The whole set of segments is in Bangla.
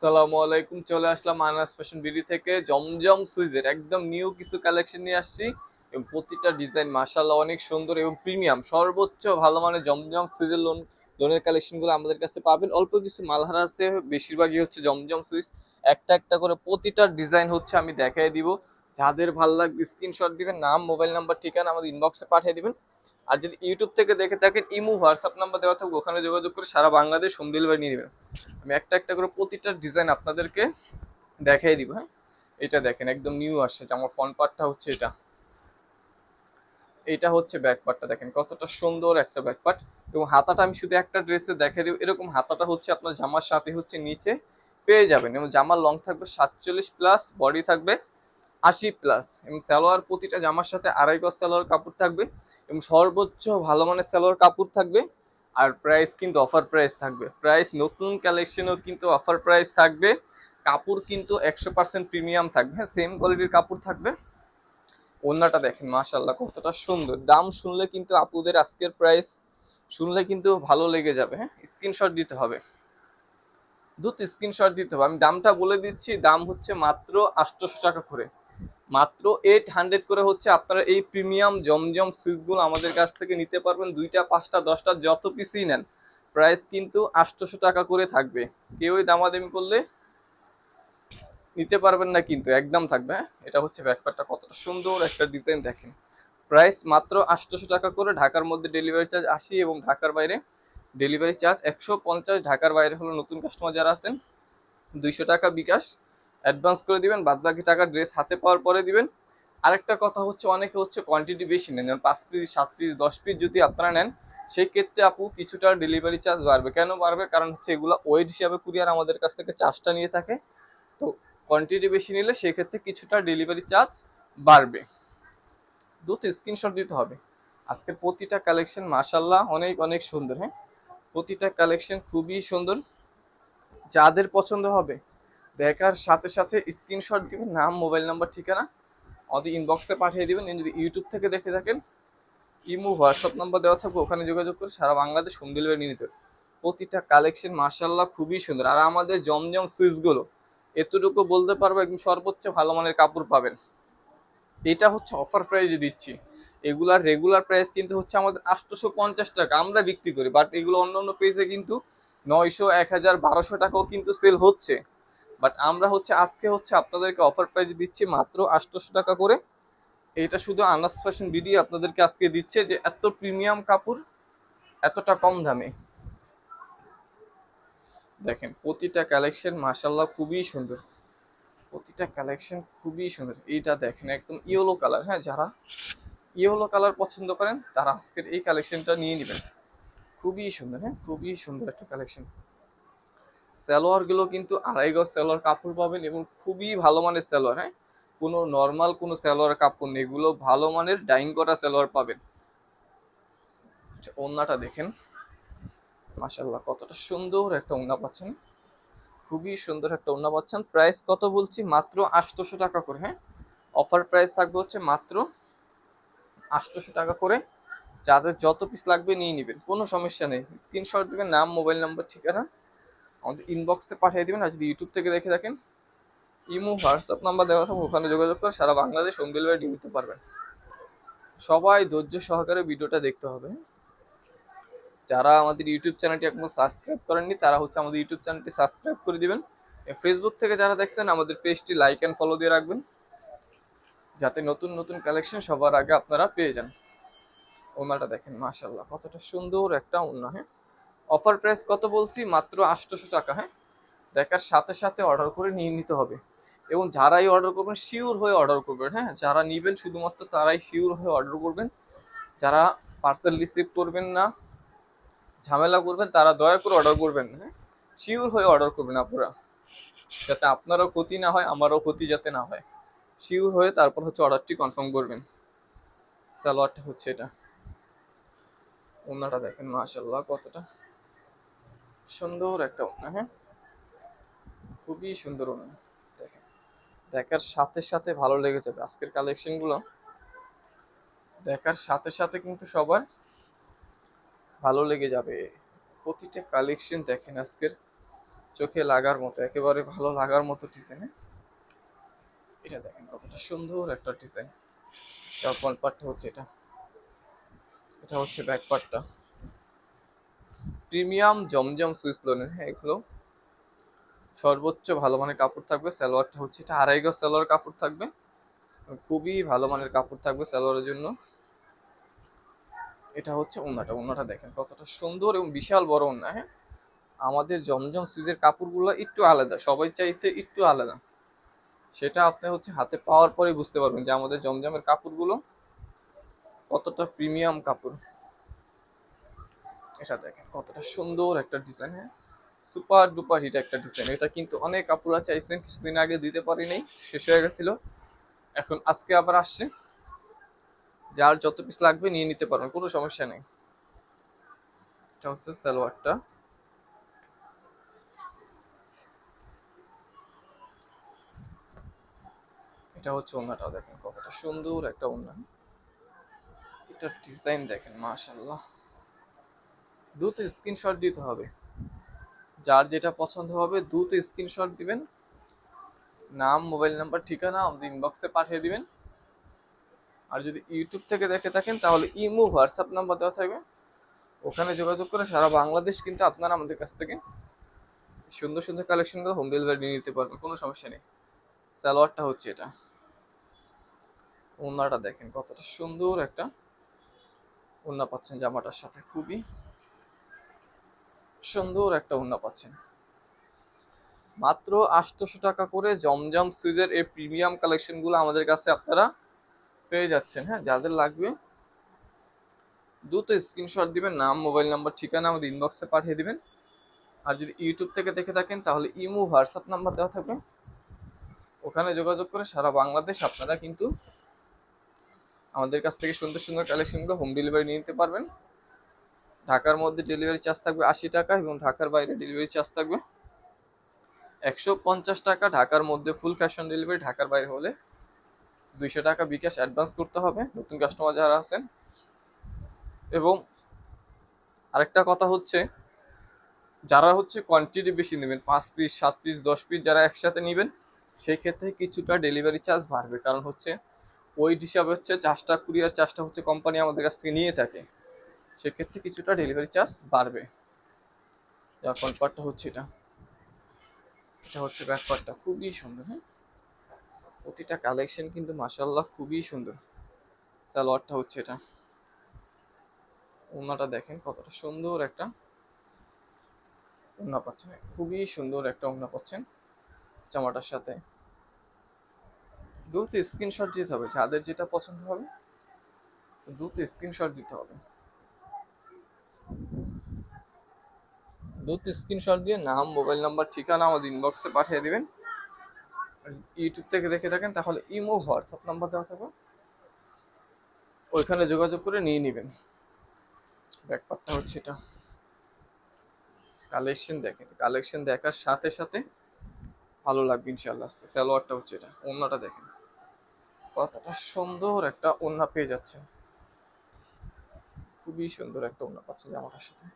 আসসালামু আলাইকুম। চলে আসলাম আনাস ফ্যাশন বিডি থেকে জমজম সুইজের একদম নিউ কিছু কালেকশন নিয়ে আসছি এবং প্রতিটা ডিজাইন মাশাআল্লাহ অনেক সুন্দর এবং প্রিমিয়াম সর্বোচ্চ ভালো মানের জমজম সুইজের লোনের কালেকশনগুলো আমাদের কাছে পাবেন। অল্প কিছু মালহারা আছে, বেশিরভাগই হচ্ছে জমজম সুইজ। একটা একটা করে প্রতিটা ডিজাইন হচ্ছে আমি দেখাই দিব। যাদের ভালো লাগবে স্ক্রিনশট দিবেন, নাম মোবাইল নাম্বার ঠিকানা আমাদের ইনবক্সে পাঠিয়ে দিবেন। আর যদি ইউটিউব থেকে দেখে থাকেন ইমো হোয়াটসঅ্যাপ নাম্বার দেওয়া থাকবে, ওখানে যোগাযোগ করে সারা বাংলাদেশ হোম ডেলিভারি নিয়ে নেবেন। আমি একটা একটা করে প্রতিটা ডিজাইন আপনাদেরকে দেখাই দিব। হ্যাঁ, এটা দেখেন একদম নিউ আসছে, আমার ফ্রন্ট পার্টটা হচ্ছে এটা, এটা হচ্ছে ব্যাক পার্টটা দেখেন কতটা সুন্দর একটা ব্যাক পার্ট। এবং হাতাটা আমি শুধু একটা ড্রেসে দেখাই দিব, এরকম হাতাটা হচ্ছে আপনার জামার সাথে হচ্ছে নিচে পেয়ে যাবেন। এবং জামার লং থাকবে 47+, বডি থাকবে 80+, এবং সালোয়ার প্রতিটা জামার সাথে 2.5 গজ সালোয়ার কাপড় থাকবে এবং সর্বোচ্চ ভালো মানের সালোয়ার কাপড় থাকবে। আর প্রাইস কিন্তু অফার প্রাইস থাকবে, প্রাইস নতুন কালেকশনও কিন্তু অফার প্রাইস থাকবে। কাপড় কিন্তু 100% প্রিমিয়াম থাকবে, হ্যাঁ সেম কোয়ালিটির কাপড় থাকবে। ওড়নাটা দেখেন মাশাআল্লাহ কতটা সুন্দর, দাম শুনলে কিন্তু আপুদের আজকের প্রাইস শুনলে কিন্তু ভালো লেগে যাবে। হ্যাঁ, স্ক্রিনশট দিতে হবে, স্ক্রিনশট দিতে হবে। আমি দামটা বলে দিচ্ছি, দাম হচ্ছে মাত্র 800 টাকা করে, মাত্র 800 করে হচ্ছে আপনারা এই প্রিমিয়াম জমজম সুইচগুলো আমাদের কাছ থেকে নিতে পারবেন। 2টা 5টা 10টা যত পিসই নেন প্রাইস কিন্তু 800 টাকা করে থাকবে। কেউই দামাদামি করলে নিতে পারবেন না, কিন্তু একদম থাকবে। হ্যাঁ, এটা হচ্ছে ব্যাকপারটা, কতটা সুন্দর একটা ডিজাইন দেখেন। প্রাইস মাত্র 800 টাকা করে, ঢাকার মধ্যে ডেলিভারি চার্জ 80 এবং ঢাকার বাইরে ডেলিভারি চার্জ 150। ঢাকার বাইরে হলো নতুন কাস্টমার যারা আছেন 200 টাকা বিকাশ অ্যাডভান্স করে দিবেন, বাদ বাকি টাকা ড্রেস হাতে পাওয়ার পরে দিবেন। আরেকটা কথা হচ্ছে, অনেকে হচ্ছে কোয়ান্টিটি বেশি নেন, যেমন 5 পিস 7 পিস 10 পিস যদি আপনারা নেন সেই ক্ষেত্রে আপু কিছুটা ডেলিভারি চার্জ বাড়বে। কেন বাড়বে? কারণ হচ্ছে এগুলো ওয়েট হিসাবে কুরিয়ার আমাদের কাছ থেকে চার্জটা নিয়ে থাকে। তো কোয়ান্টিটি বেশি নিলে সেক্ষেত্রে কিছুটা ডেলিভারি চার্জ বাড়বে। স্ক্রিনশট দিতে হবে। আজকের প্রতিটা কালেকশন মাশাল্লাহ অনেক অনেক সুন্দর। হ্যাঁ, প্রতিটা কালেকশন খুবই সুন্দর, যাদের পছন্দ হবে দেখার সাথে সাথে স্ক্রিনশট দিবেন, নাম মোবাইল নাম্বার ঠিকানা আমাদের ইনবক্সে পাঠিয়ে দিবেন। যদি ইউটিউব থেকে দেখে থাকেন ইমো হোয়াটসঅ্যাপ নাম্বার দেওয়া থাকবে, ওখানে যোগাযোগ করে সারা বাংলাদেশ হোম ডেলিভারি নিয়ে নিতে হবে। প্রতিটা কালেকশন মাশাল্লাহ খুবই সুন্দর। আর আমাদের জমজম সুইচগুলো এতটুকু বলতে পারবো একদম সর্বোচ্চ ভালো মানের কাপড় পাবেন। এটা হচ্ছে অফার প্রাইজে দিচ্ছি, এগুলার রেগুলার প্রাইস কিন্তু হচ্ছে আমাদের 850 টাকা আমরা বিক্রি করি, বাট এগুলো অন্য অন্য পেজে কিন্তু 900, 1000, 1200 টাকাও কিন্তু সেল হচ্ছে। বাট আমরা হচ্ছে আজকে হচ্ছে আপনাদেরকে অফার প্রাইজে দিচ্ছি মাত্র 800 টাকা করে। এটা শুধু আনাস ফ্যাশন বিডি আপনাদেরকে আজকে দিচ্ছে যে এত প্রিমিয়াম কাপড় এতটা কম দামে। দেখেন প্রতিটা কালেকশন মাশাল্লাহ খুবই সুন্দর, প্রতিটা কালেকশন খুবই সুন্দর। এইটা দেখেন একদম ইয়েলো কালার, হ্যাঁ যারা ইয়েলো কালার পছন্দ করেন তারা আজকের এই কালেকশনটা নিয়ে নেবেন। খুবই সুন্দর, হ্যাঁ খুবই সুন্দর একটা কালেকশন। সালোয়ার গুলো কিন্তু 2.5 গজ সালোয়ার কাপড় পাবেন এবং খুবই ভালো মানের সালোয়ার। হ্যাঁ, কোনো নর্মাল কোনো সালোয়ার কাপড় নেই, এগুলো ভালো মানের ডাইং করা সালোয়ার পাবেন। ওড়নাটা দেখেন মাশাল্লাহ কতটা সুন্দর একটা ওড়না পাচ্ছেন, খুবই সুন্দর একটা ওড়না পাচ্ছেন। প্রাইস কত বলছি? মাত্র 800 টাকা করে। হ্যাঁ, অফার প্রাইস থাকবে হচ্ছে মাত্র 800 টাকা করে। যাদের যত পিস লাগবে নিয়ে নেবেন, কোনো সমস্যা নেই। স্ক্রিনশট দিবেন, নাম মোবাইল নাম্বার ঠিকানা আমাদের ইনবক্সে পাঠিয়ে দিবেন। আর যদি ইউটিউব থেকে দেখে থাকেন ইমো হোয়াটসঅ্যাপ নাম্বার দেওয়া থাকবে, ওখানে যোগাযোগ করে সারা বাংলাদেশ হোম ডেলিভারি নিতে পারবেন। সবাই ধৈর্য সহকারে ভিডিওটা দেখতে হবে। যারা আমাদের ইউটিউব চ্যানেলটি এখনো সাবস্ক্রাইব করেননি তারা হচ্ছে আমাদের ইউটিউব চ্যানেলটি সাবস্ক্রাইব করে দিবেন। ফেসবুক থেকে যারা দেখছেন আমাদের পেজটি লাইক অ্যান্ড ফলো দিয়ে রাখবেন, যাতে নতুন নতুন কালেকশন সবার আগে আপনারা পেয়ে যান। ওনাটা দেখেন মাশাল্লাহ কতটা সুন্দর একটা ওনা। হ্যাঁ, অফার প্রাইস কত বলছি? মাত্র 800 টাকা। হ্যাঁ, দেখার সাথে সাথে অর্ডার করে নিয়ে নিতে হবে। এবং যারাই অর্ডার করবেন শিওর হয়ে অর্ডার করবেন। হ্যাঁ, যারা নিবেন শুধুমাত্র তারাই শিওর হয়ে অর্ডার করবেন। যারা পার্সেল রিসিভ করবেন না, ঝামেলা করবেন, তারা দয়া করে অর্ডার করবেন না। হ্যাঁ, শিওর হয়ে অর্ডার করবেন আপনারা, যাতে আপনারও ক্ষতি না হয় আমারও ক্ষতি যাতে না হয়। শিওর হয়ে তারপর হচ্ছে অর্ডারটি কনফার্ম করবেন। সালোয়ারটা হচ্ছে এটা, ওনাটা দেখেন মাশাল্লাহ কতটা সুন্দর একটা ওনা। হ্যাঁ, খুবই সুন্দর ওনা দেখেন, দেখার সাথে সাথে ভালো লেগে যাবে। আজকের কালেকশনগুলো দেখার সাথে সাথে কিন্তু সবার ভালো লেগে যাবে। প্রতিটা কালেকশন দেখেন আজকের চোখে লাগার মতো, একেবারে ভালো লাগার মতো ডিজাইন। এটা দেখেন কতটা সুন্দর একটা ডিজাইন। ফ্রন্ট পার্টটা হচ্ছে এটা, এটা হচ্ছে ব্যাক পার্টটা। প্রিমিয়াম জমজম সুইস লোনের, হ্যাঁ এগুলো সর্বোচ্চ ভালো মানের কাপড় থাকবে। সালোয়ারটা হচ্ছে এটা আড়াই গজ সালোয়ার কাপড় থাকবে, খুবই ভালো মানের কাপড় থাকবে সালোয়ারের জন্য। এটা হচ্ছে ওড়নাটা, ওড়নাটা দেখেন কতটা সুন্দর এবং বিশাল বড় ওড়না। হ্যাঁ, আমাদের জমজম সুইজের কাপড়গুলো একটু আলাদা, সবাই চাইতে একটু আলাদা। সেটা আপনি হচ্ছে হাতে পাওয়ার পরে বুঝতে পারবেন যে আমাদের জমজমের কাপড়গুলো কতটা প্রিমিয়াম কাপড়। এটা দেখেন কতটা সুন্দর একটা ডিজাইন। হ্যাঁ, সুপার ডুপার হিট একটা ডিজাইন। এটা কিন্তু অনেক কাপড়রা চাইছেন, কিছুদিন আগে দিতে পারিনি, শেষ হয়ে গেছিল, এখন আজকে আবার আসছে। যার যত পিস লাগবে নিয়ে নিতে পারবেন, কোনো সমস্যা নেই। এটা হচ্ছে সালোয়ারটা। এটা হচ্ছে ওড়নাটা, দেখেন কতটা সুন্দর একটা ওড়না। এটা ডিজাইন দেখেন মাশাআল্লাহ। দ্রুত স্ক্রিনশট দিতে হবে, যার যেটা পছন্দ হবে দ্রুত স্ক্রিনশট দিবেন, নাম মোবাইল নাম্বার ঠিকানা আমাদের ইনবক্সে পাঠিয়ে দিবেন। আর যদি ইউটিউব থেকে দেখে থাকেন তাহলে ইমো হোয়াটসঅ্যাপ নাম্বার দেওয়া থাকবে, ওখানে যোগাযোগ করে সারা বাংলাদেশ কিন্তু আপনারা আমাদের কাছ থেকে সুন্দর সুন্দর কালেকশনগুলো হোম ডেলিভারি নিয়ে নিতে পারবেন, কোনো সমস্যা নেই। সালোয়ারটা হচ্ছে এটা, ওড়নাটা দেখেন কতটা সুন্দর একটা ওড়না পাচ্ছেন জামাটার সাথে, খুবই সুন্দর একটা ওড়না পাচ্ছেন। মাত্র 800 টাকা করে জমজম সুইজের এই প্রিমিয়াম কালেকশনগুলো আমাদের কাছে আপনারা পেয়ে যাচ্ছেন। হ্যাঁ, যাদের লাগবে দ্রুত স্ক্রিনশট দিবেন, নাম মোবাইল নাম্বার ঠিকানা আমাদের ইনবক্সে পাঠিয়ে দিবেন। আর যদি ইউটিউব থেকে দেখে থাকেন তাহলে ইমো হোয়াটসঅ্যাপ নাম্বার দেওয়া থাকবে, ওখানে যোগাযোগ করে সারা বাংলাদেশ আপনারা কিন্তু আমাদের কাছ থেকে সুন্দর সুন্দর কালেকশনগুলো হোম ডেলিভারি নিয়ে নিতে পারবেন। ঢাকার মধ্যে ডেলিভারি চার্জ থাকবে 80 টাকা এবং ঢাকার বাইরে ডেলিভারি চার্জ থাকবে 150 টাকা। ঢাকার মধ্যে ফুল ক্যাশ অন ডেলিভারি, ঢাকার বাইরে হলে 200 টাকা বিকাশ অ্যাডভান্স করতে হবে নতুন কাস্টমার যারা আছেন। এবং আরেকটা কথা হচ্ছে, যারা হচ্ছে কোয়ান্টিটি বেশি নেবেন, 5 পিস 7 পিস 10 পিস যারা একসাথে নেবেন, সেই ক্ষেত্রে কিছুটা ডেলিভারি চার্জ বাড়বে, কারণ হচ্ছে ওই হিসাবে হচ্ছে চার্জটা, কুরিয়ার চার্জটা হচ্ছে কোম্পানি আমাদের কাছ থেকে নিয়ে থাকে, সেক্ষেত্রে কিছুটা ডেলিভারি চার্জ বাড়বে। যার ফ্রন্ট পার্টটা হচ্ছে এটা, এটা হচ্ছে ব্যাক পার্টটা, খুবই সুন্দর। হ্যাঁ, প্রতিটা কালেকশন কিন্তু মাশাআল্লাহ খুবই সুন্দর। সালোয়ারটা হচ্ছে এটা, ওড়নাটা দেখেন কতটা সুন্দর একটা ওড়না পাচ্ছেন, খুবই সুন্দর একটা ওড়না পাচ্ছেন জামাটার সাথে। দ্রুত স্ক্রিনশট দিতে হবে, যাদের যেটা পছন্দ হবে দ্রুত স্ক্রিনশট দিতে হবে। দ্রুত স্ক্রিনশট দিয়ে নাম মোবাইল নাম্বার ঠিকানা আমাদের ইনবক্সে পাঠিয়ে দিবেন। ইউটিউব থেকে দেখে থাকেন তাহলে ইমো হোয়াটসঅ্যাপ নাম্বার দেওয়া থাকবে, ওইখানে যোগাযোগ করে নিয়ে নেবেন। ব্যাকপার্টটা হচ্ছে এটা, কালেকশন দেখেন, কালেকশন দেখার সাথে সাথে ভালো লাগবে ইনশাআল্লাহ। সালোয়ারটা হচ্ছে এটা, ওড়নাটা দেখেন কতটা সুন্দর একটা ওড়না পেয়ে যাচ্ছে, খুবই সুন্দর একটা ওড়না পাচ্ছে জামাটার সাথে।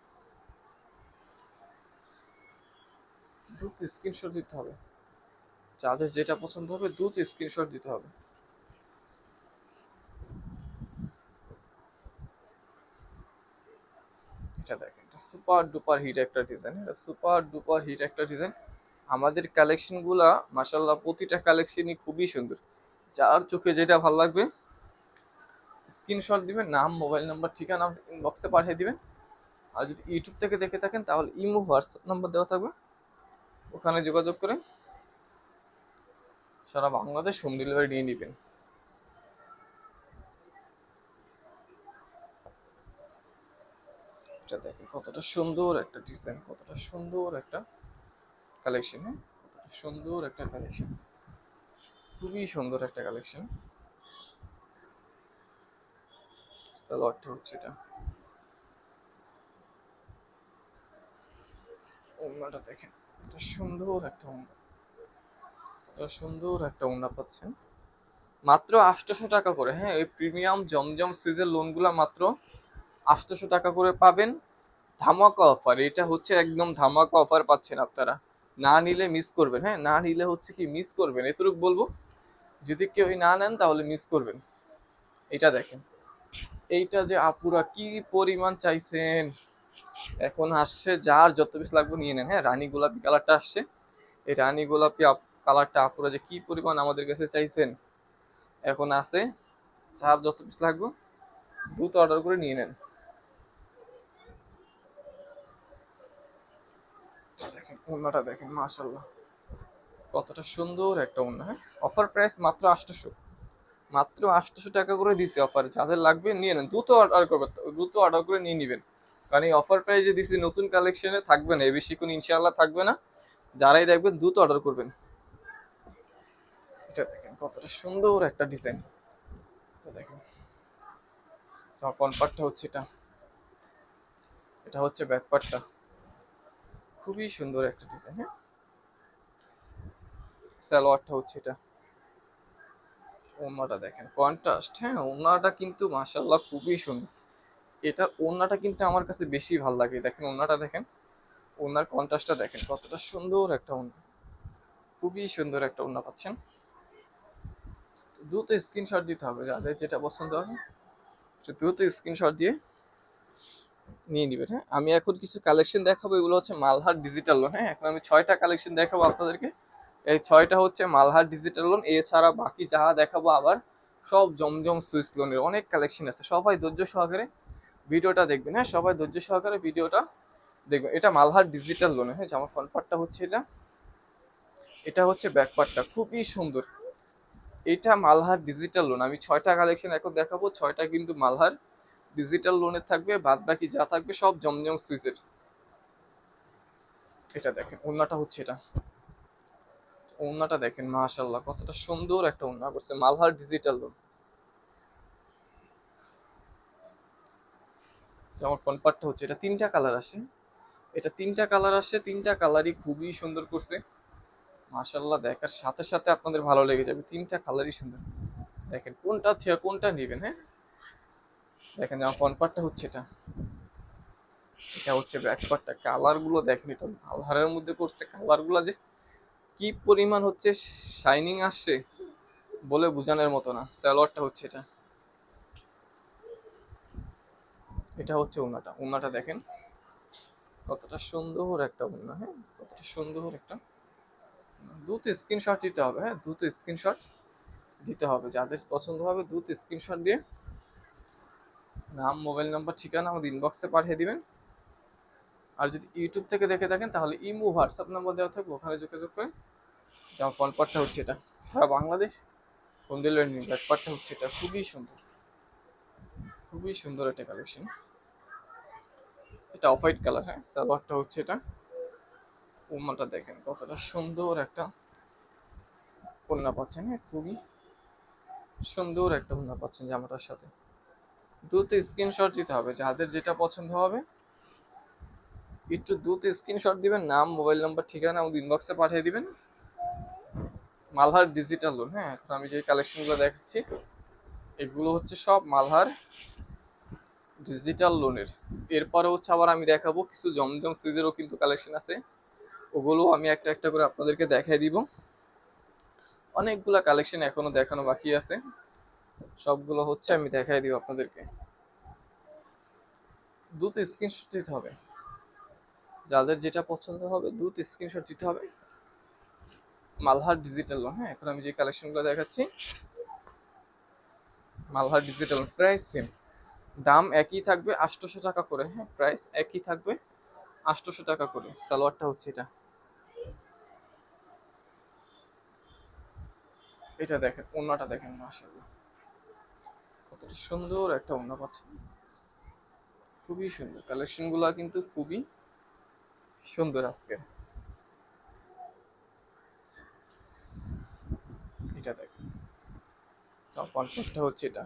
দ্রুত স্ক্রিনশট দিতে হবে, যাদের যেটা পছন্দ হবে দ্রুত স্ক্রিনশট দিতে হবে। এটা দেখেন, এটা সুপার ডুপার হিট একটা ডিজাইন, এটা সুপার ডুপার হিট একটা ডিজাইন। আমাদের কালেকশনগুলা মাশাআল্লাহ প্রতিটা কালেকশনই খুবই সুন্দর, যার চোখে যেটা ভালো লাগবে স্ক্রিনশট দিবেন, নাম মোবাইল নাম্বার ঠিকানা ইনবক্সে পাঠিয়ে দিবেন। আর যদি ইউটিউব থেকে দেখে থাকেন তাহলে ইমো হোয়াটসঅ্যাপ নাম্বার দেওয়া থাকবে, ওখানে যোগাযোগ করে সারা বাংলাদেশ হোম ডেলিভারি নিয়ে নেবেন। এটা দেখেন কতটা সুন্দর একটা ডিজাইন, কতটা সুন্দর একটা কালেকশন। হ্যাঁ, কতটা সুন্দর একটা কালেকশন, খুবই সুন্দর একটা কালেকশন। সালোয়ারটা হচ্ছে এটা, ওড়নাটা দেখেন এটা সুন্দর একটা ওড়না, এটা সুন্দর একটা ওড়না পাচ্ছেন মাত্র 800 টাকা করে। হ্যাঁ, এই প্রিমিয়াম জমজম সিজের লোনগুলো মাত্র 800 টাকা করে পাবেন, ধামাকা অফার। এটা হচ্ছে একদম ধামাকা অফার পাচ্ছেন আপনারা। না নিলে মিস করবেন, হ্যাঁ না নিলে হচ্ছে কি মিস করবেন, এতটুকু বলবো। যদি কেউ না নেন তাহলে মিস করবেন। এটা দেখেন, এইটা যে আপুরা কি পরিমাণ চাইছেন। এখন আসছে, যার যত পিস লাগবে নিয়ে নেন। হ্যাঁ রানী গোলাপি কালারটা আসছে, এই রানী গোলাপি কালারটা আপুরা যে কি পরিমাণ আমাদের কাছে চাইছেন। এখন আছে, যার যত পিস লাগবে দ্রুত অর্ডার করে নিয়ে নেন। দেখেন ওড়নাটা দেখেন, মাশাআল্লাহ কতটা সুন্দর একটা ওড়না। হ্যাঁ অফার প্রাইস মাত্র 800, মাত্র 800 টাকা করে দিছি অফার। যাদের লাগবে নিয়ে নেন, দ্রুত অর্ডার করবেন, দ্রুত অর্ডার করে নিয়ে নেবেন। কারণ এই অফার প্রাইসে দিছি, নতুন কালেকশনে থাকবে না, এ বেশি কোনো ইনশাআল্লাহ থাকবে না। যারাই দেখবেন দ্রুত অর্ডার করবেন। এটা দেখেন কতটা সুন্দর একটা ডিজাইন। এটা দেখেন ফ্রন্ট পার্টটা হচ্ছে এটা, এটা হচ্ছে ব্যাক পার্টটা। খুবই সুন্দর একটা ডিজাইন। হ্যাঁ সালোয়ারটা হচ্ছে এটা। ওড়নাটা দেখেন কন্ট্রাস্ট, হ্যাঁ ওড়নাটা কিন্তু মাশাআল্লাহ খুবই সুন্দর। এটার ওড়নাটা কিন্তু আমার কাছে বেশি ভালো লাগে। দেখেন ওড়নাটা দেখেন, ওড়নার কন্ট্রাস্টটা দেখেন কতটা সুন্দর একটা ওড়না। খুবই সুন্দর একটা ওড়না পাচ্ছেন। দ্রুত স্ক্রিনশট দিতে হবে, যাদের যেটা পছন্দ হবে দ্রুত স্ক্রিনশট দিয়ে নিয়ে নিবেন। হ্যাঁ আমি এখন কিছু কালেকশন দেখাবো, এগুলো হচ্ছে মালহার ডিজিটাল লোন। হ্যাঁ এখন আমি 6টা কালেকশন দেখাবো আপনাদেরকে। এই 6টা হচ্ছে মালহার ডিজিটাল লোন, এছাড়া বাকি যাহা দেখাবো আবার সব জমজম সুইস লোনের অনেক কালেকশন আছে। সবাই ধৈর্য সহকারে ভিডিওটা দেখবেন, হ্যাঁ সবাই ধৈর্য সহকারে ভিডিওটা দেখবেন। এটা মালহার ডিজিটাল লোনে। হ্যাঁ আমার ফ্রন্ট পার্টটা হচ্ছে এটা, এটা হচ্ছে ব্যাক পার্টটা খুবই সুন্দর। এটা মালহার ডিজিটাল লোন। আমি 6টা কালেকশন এখন দেখাবো, 6টা কিন্তু মালহার ডিজিটাল লোনের থাকবে, বাদ বাকি যা থাকবে সব জমজম সুইচের। এটা দেখেন ওড়নাটা হচ্ছে এটা, ওড়নাটা দেখেন মাশাআল্লাহ কতটা সুন্দর একটা ওড়না করছে মালহার ডিজিটাল লোন। আমার ফ্রন্ট পার্টটা হচ্ছে এটা, 3টা কালার আসে, এটা 3টা কালার আসে, 3টা কালারই খুবই সুন্দর করছে মাশাআল্লাহ। দেখার সাথে সাথে আপনাদের ভালো লেগে যাবে, 3টা কালারই সুন্দর। দেখেন কোনটা থেকে কোনটা নেবেন। হ্যাঁ দেখেন আমার ফ্রন্ট পার্টটা হচ্ছে এটা, এটা হচ্ছে ব্যাক পার্টটা। কালার গুলো দেখেন, এটা মালহারের মধ্যে করছে, কালার গুলো যে কি পরিমাণ হচ্ছে শাইনিং আসছে বলে বোঝানোর মতো না। সালোয়ারটা হচ্ছে এটা, এটা হচ্ছে ওড়নাটা। ওড়নাটা দেখেন কতটা সুন্দর একটা ওড়না। হ্যাঁ কতটা সুন্দর একটা, দ্রুত স্ক্রিনশট দিতে হবে। হ্যাঁ দ্রুত স্ক্রিনশট দিতে হবে, যাদের পছন্দ হবে দ্রুত স্ক্রিনশট দিয়ে নাম, মোবাইল নাম্বার, ঠিকানা আমাদের ইনবক্সে পাঠিয়ে দিবেন। আর যদি ইউটিউব থেকে দেখে থাকেন তাহলে ইমো হোয়াটসঅ্যাপ নাম্বার দেওয়া থাকবে, ওখানে যোগাযোগ করেন। যেমন ফ্রন্ট পার্টটা হচ্ছে এটা, সারা বাংলাদেশ হোম ডেলিভারি নিন। ব্যাক পার্টটা হচ্ছে এটা, খুবই সুন্দর, খুবই সুন্দর একটা কালেকশন। এটা অফ হোয়াইট কালার। হ্যাঁ সালোয়ারটা হচ্ছে এটা। ওড়নাটা দেখেন কতটা সুন্দর একটা ওড়না পাচ্ছেন। হ্যাঁ খুবই সুন্দর একটা ওড়না পাচ্ছেন জামাটার সাথে। দ্রুত স্ক্রিনশট দিতে হবে, যাদের যেটা পছন্দ হবে একটু দ্রুত স্ক্রিনশট দিবেন, নাম, মোবাইল নাম্বার, ঠিকানা আমাদের ইনবক্সে পাঠিয়ে দিবেন। Malhar digital loan. হ্যাঁ এখন আমি যে কালেকশনগুলো দেখাচ্ছি এগুলো হচ্ছে সব মালহার ডিজিটাল লোনের। এরপরে হচ্ছে আবার আমি দেখাবো কিছু জমজম সুইজেরও কিন্তু কালেকশন আছে, ওগুলো আমি একটা একটা করে আপনাদেরকে দেখাই দিব। অনেকগুলা কালেকশন এখনো দেখানো বাকি আছে, সবগুলো হচ্ছে আমি দেখাই দিব আপনাদেরকে। দ্রুত স্ক্রিনশট দিতে হবে, যাদের যেটা পছন্দ হবে দ্রুত স্ক্রিনশট দিতে হবে। Malhar digital loan. হ্যাঁ এখন আমি যে কালেকশনগুলো দেখাচ্ছি মালহার ডিজিটাল প্রাইস সেম, দাম একই থাকবে 800 টাকা করে। হ্যাঁ প্রাইস একই থাকবে 800 টাকা করে। সালোয়ারটা হচ্ছে এটা, এটা দেখেন ওড়নাটা দেখেন মাশাআল্লাহ কতটা সুন্দর একটা ওড়না পাচ্ছেন। খুবই সুন্দর কালেকশনগুলো, কিন্তু খুবই সুন্দর আজকে। এটা দেখেন টপ পার্টটা হচ্ছে এটা,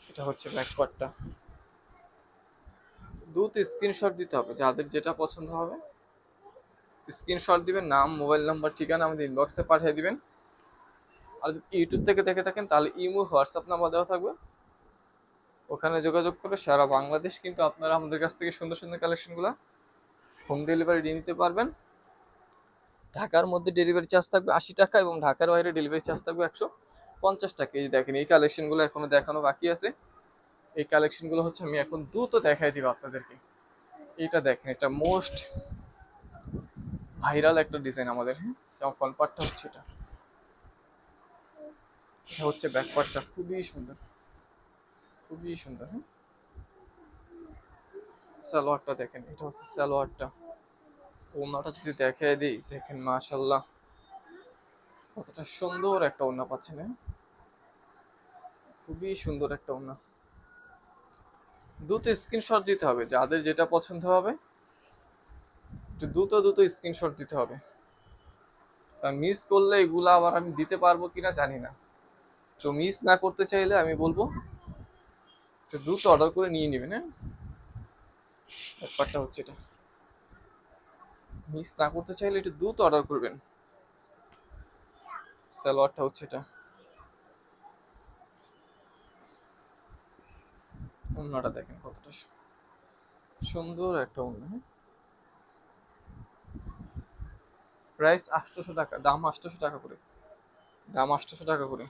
এটা হচ্ছে ব্যাক পার্টটা। দ্রুত স্ক্রিনশট দিতে হবে, যাদের যেটা পছন্দ হবে স্ক্রিনশট দিবেন, নাম, মোবাইল নাম্বার, ঠিকানা আমাদের ইনবক্সে পাঠিয়ে দিবেন। আর যদি ইউটিউব থেকে দেখে থাকেন তাহলে ইমো, হোয়াটসঅ্যাপ নাম্বার দেওয়া থাকবে, ওখানে যোগাযোগ করে সারা বাংলাদেশ কিন্তু আপনারা আমাদের কাছ থেকে সুন্দর সুন্দর কালেকশনগুলো হোম ডেলিভারি দিয়ে নিতে পারবেন। ঢাকার মধ্যে ডেলিভারি চার্জ থাকবে 80 টাকা এবং ঢাকার বাইরে ডেলিভারি চার্জ থাকবে 150 টাকা। এই দেখেন এই কালেকশনগুলো এখনো দেখানো বাকি আছে। এই কালেকশনগুলো হচ্ছে আমি এখন দ্রুত দেখাই দিব আপনাদেরকে। এটা দেখেন, এটা মোস্ট ভাইরাল একটা ডিজাইন আমাদের। হ্যাঁ, যেমন ফ্রন্ট পার্টটা হচ্ছে এটা, এটা হচ্ছে ব্যাক পার্টটা, খুবই সুন্দর, খুবই সুন্দর। হ্যাঁ, সালোয়ারটা দেখেন, এটা হচ্ছে সালোয়ারটা। ওড়নাটা যদি দেখাই দিই, দেখেন মাশাল্লাহ কতটা সুন্দর একটা ওড়না পাচ্ছেন। হ্যাঁ, খুবই সুন্দর একটা ওড়না। দ্রুত স্ক্রিনশট দিতে হবে, যাদের যেটা পছন্দ হবে একটু দ্রুত দ্রুত স্ক্রিনশট দিতে হবে, কারণ মিস করলে এগুলা আবার আমি দিতে পারবো কিনা জানি না। তো মিস না করতে চাইলে আমি বলবো একটু দ্রুত অর্ডার করে নিয়ে নেবেন। হ্যাঁ, ব্যাপারটা হচ্ছে এটা, মিস না করতে চাইলে একটু দ্রুত অর্ডার করবেন। সালোয়ারটা হচ্ছে এটা, ওড়নাটা দেখেন কতটা সুন্দর একটা ওড়না। হ্যাঁ, প্রাইস 800 টাকা, দাম 800 টাকা করে, দাম 800 টাকা করে।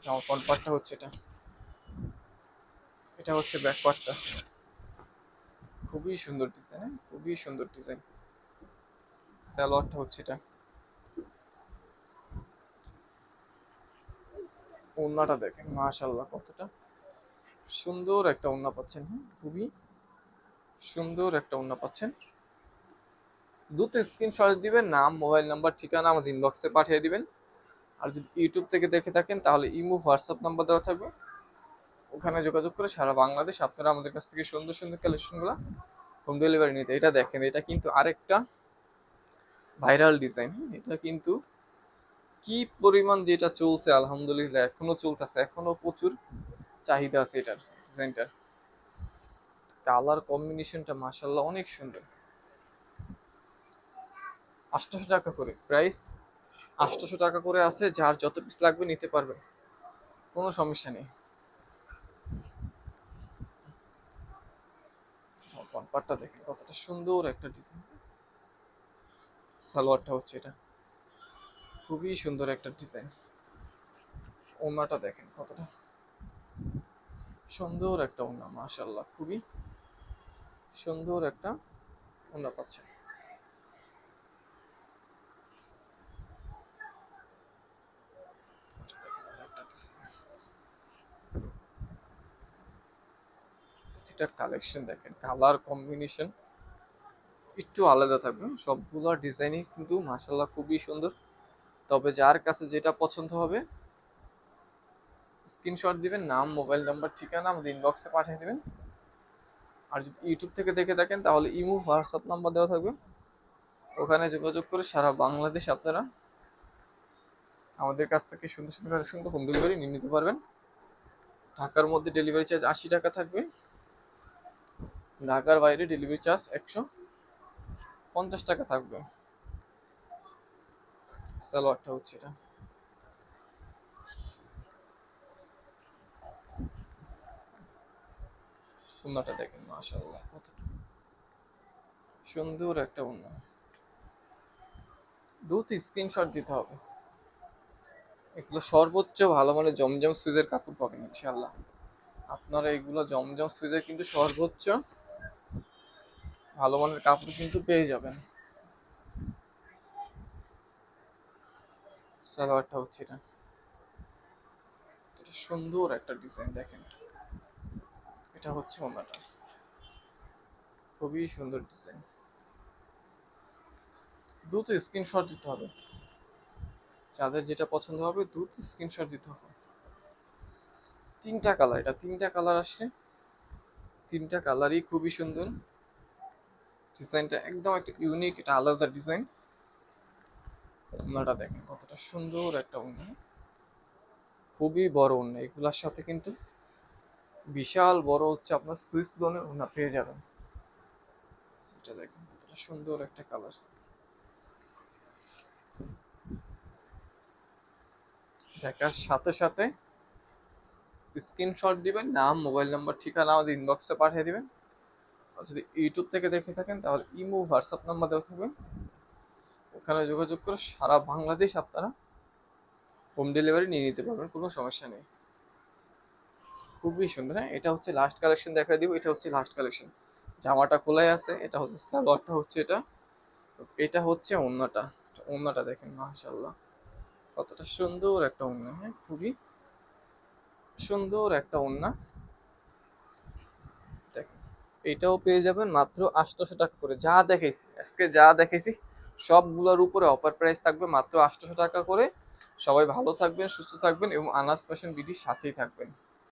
আমার ফ্রন্ট পার্টটা হচ্ছে এটা, এটা হচ্ছে ব্যাক পার্টটা, খুবই সুন্দর ডিজাইন। হ্যাঁ, খুবই সুন্দর ডিজাইন। সালোয়ারটা হচ্ছে এটা, ওড়নাটা দেখেন মাশাআল্লাহ কতটা সুন্দর একটা ওড়না পাচ্ছেন। হ্যাঁ, খুবই সুন্দর একটা ওড়না পাচ্ছেন। দ্রুত স্ক্রিনশট দিবেন, নাম মোবাইল নাম্বার ঠিকানা আমাদের ইনবক্সে পাঠিয়ে দিবেন। আর যদি ইউটিউব থেকে দেখে থাকেন তাহলে ইমো হোয়াটসঅ্যাপ নাম্বার দেওয়া থাকবে, ওখানে যোগাযোগ করে সারা বাংলাদেশ আপনারা আমাদের কাছ থেকে সুন্দর সুন্দর কালেকশনগুলো হোম ডেলিভারি নিতে। এটা দেখেন, এটা কিন্তু আরেকটা ভাইরাল ডিজাইন। এটা কিন্তু কি পরিমাণ যেটা চলছে আলহামদুলিল্লাহ, এখনো চলতেছে, এখনো প্রচুর চাহিদা আছে এটার ডিজাইনটার। কালার কম্বিনেশনটা মাশাআল্লাহ অনেক সুন্দর। 800 টাকা করে প্রাইস, 800 টাকা করে আছে, যার যত পিস লাগবে নিতে পারবে, কোনো সমস্যা নেই। পাটটা দেখেন কতটা সুন্দর একটা ডিজাইন। সালোয়ারটা হচ্ছে এটা, খুবই সুন্দর একটা ডিজাইন। ওড়নাটা দেখেন কতটা সুন্দর একটা ওড়না, মাশাআল্লাহ খুবই সুন্দর একটা ওড়না পাচ্ছে। এটা কালেকশন দেখেন, কালার কম্বিনেশন একটু আলাদা থাকবে, সবগুলো ডিজাইনই কিন্তু মাশাআল্লাহ খুবই সুন্দর। তবে যার কাছে যেটা পছন্দ হবে স্ক্রিনশট দিবেন, নাম মোবাইল নাম্বার ঠিকানা আমাদের ইনবক্সে পাঠিয়ে দিবেন। আর যদি ইউটিউব থেকে দেখে থাকেন তাহলে ইমো হোয়াটসঅ্যাপ নাম্বার দেওয়া থাকবে, ওখানে যোগাযোগ করে সারা বাংলাদেশ আপনারা আমাদের কাছ থেকে সুন্দর সুন্দর কালেকশন হোম ডেলিভারি নিয়ে নিতে পারবেন। ঢাকার মধ্যে ডেলিভারি চার্জ 80 টাকা থাকবে, ঢাকার বাইরে ডেলিভারি চার্জ 150 টাকা থাকবে। সালোয়ারটা হচ্ছে এটা, ওড়নাটা দেখেন মাশাআল্লাহ কতটা সুন্দর একটা ওড়না। দ্রুত স্ক্রিনশট দিতে হবে, এগুলো সর্বোচ্চ ভালো মানের জমজম সুইজের কাপড় পাবেন ইনশাআল্লাহ। আপনারা এগুলো জমজম সুইজের কিন্তু সর্বোচ্চ ভালো মানের কাপড় কিন্তু পেয়ে যাবেন। সালোয়ারটা হচ্ছে এটা, এটা সুন্দর একটা ডিজাইন দেখেন। এটা হচ্ছে ওড়নাটা, খুবই সুন্দর ডিজাইন। দ্রুত স্ক্রিনশট দিতে হবে, যাদের যেটা পছন্দ হবে দ্রুত স্ক্রিনশট দিতে হবে। তিনটা কালার, এটা তিনটা কালার আসছে, তিনটা কালারই খুবই সুন্দর। ডিজাইনটা একদম একটা ইউনিক, এটা আলাদা ডিজাইন। ওড়নাটা দেখেন কতটা সুন্দর একটা ওড়না, খুবই বড় ওড়না। এগুলার সাথে কিন্তু বিশাল বড় হচ্ছে আপনার সুইস লোনের ওড়না পেয়ে যাবেন। এটা দেখেন কতটা সুন্দর একটা কালার, দেখার সাথে সাথে স্ক্রিনশট দিবেন, নাম মোবাইল নাম্বার ঠিকানা আমাদের ইনবক্সে পাঠিয়ে দিবেন। আর যদি ইউটিউব থেকে দেখে থাকেন তাহলে ইমো হোয়াটসঅ্যাপ নাম্বার দেওয়া থাকবে, ওখানে যোগাযোগ করে সারা বাংলাদেশ আপনারা হোম ডেলিভারি নিয়ে নিতে পারবেন, কোনো সমস্যা নেই। খুবই সুন্দর। হ্যাঁ, এটা হচ্ছে লাস্ট কালেকশন দেখা দিব, এটা হচ্ছে লাস্ট কালেকশন। জামাটা খোলাই আছে, এটা হচ্ছে সালোয়ারটা হচ্ছে এটা, এটা হচ্ছে ওড়নাটা। ওড়নাটা দেখেন মাশাআল্লাহ কতটা সুন্দর একটা ওড়না। হ্যাঁ, খুবই সুন্দর একটা ওড়না। দেখেন এটাও পেয়ে যাবেন মাত্র 800 টাকা করে। যা দেখেছি আজকে, যা দেখেছি সবগুলোর উপরে অফার প্রাইস থাকবে মাত্র 800 টাকা করে। সবাই ভালো থাকবেন, সুস্থ থাকবেন এবং আনাস ফ্যাশন বিডির সাথেই থাকবেন।